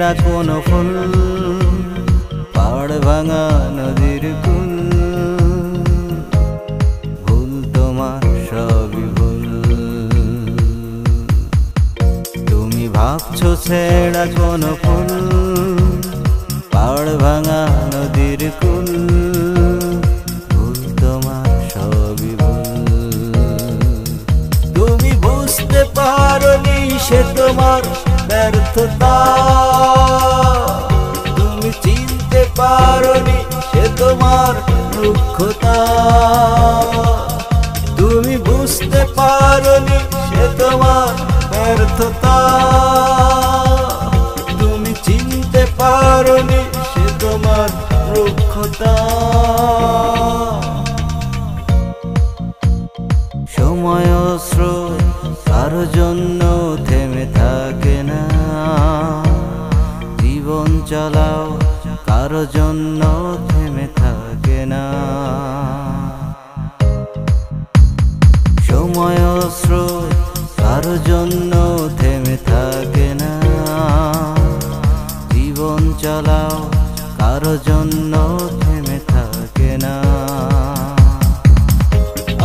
না কোনো ফুল, পাড় ভাঙা নদীর কুল। ভুল তোমার সবই ভুল। তুমি ভাবছো ছেঁড়া কোনো ফুল, পাড় ভাঙা নদীর কুল। ভুল তোমার সবই ভুল। তুমি বুঝতে পারোনি সে তোমার ব্যর্থতা, তুমি চিনতে পারোনি সে তোমার রুক্ষতা। তুমি বুঝতে পারোনি সে তোমার ব্যর্থতা, তুমি চিনতে পারোনি সে তোমার রুক্ষতা। সময় স্রোত কারো জন্য থেমে থাকে না, জীবন চালাও কারো জন্য থেমে থাকে না। সময় স্রোত কারো জন্য থেমে থাকে না, জীবন চালাও কারো জন্য থেমে থাকে না।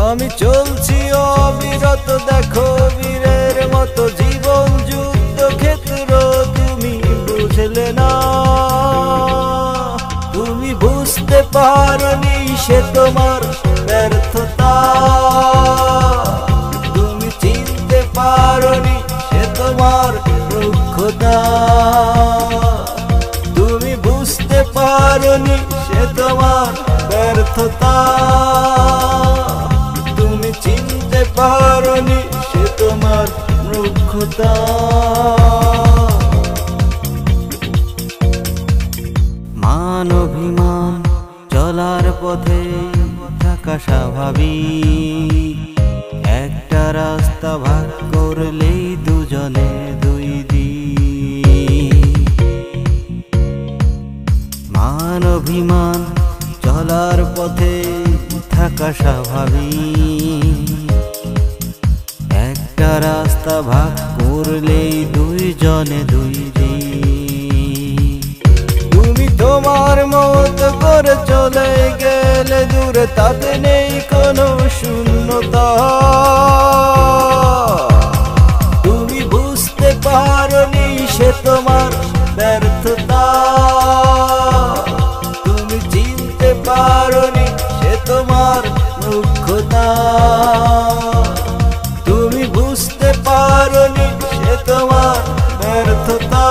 আমি চলছি অবিরত, দেখো বীরের মতো জীবন যুদ্ধ ক্ষেত্র। তুমি বুঝলে না, তুমি বুঝতে পারোনি সে তোমার ব্যর্থতা, তুমি চিনতে পারোনি সে তোমার রুক্ষতা। তুমি বুঝতে পারোনি সে তোমার ব্যর্থতা, তুমি চিনতে পারোনি সে তোমার রুক্ষতা। মান অভিমান চলার পথে থাকা স্বাভাবিক, একটা রাস্তা ভাগ করলেই দুজনে দুই দিক। মান অভিমান চলার পথে থাকা স্বাভাবিক, একটা রাস্তা ভাগ করলেই দুইজনে দুই দিক। তুমি তোমার মতো করে চলে গেলে দূরে, তাতে নেই কোনো শূন্যতা। তুমি বুঝতে পারোনি সে তোমার ব্যর্থতা, তুমি চিনতে পারোনি সে তোমার রুক্ষতা। তুমি বুঝতে পারোনি সে তোমার ব্যর্থতা।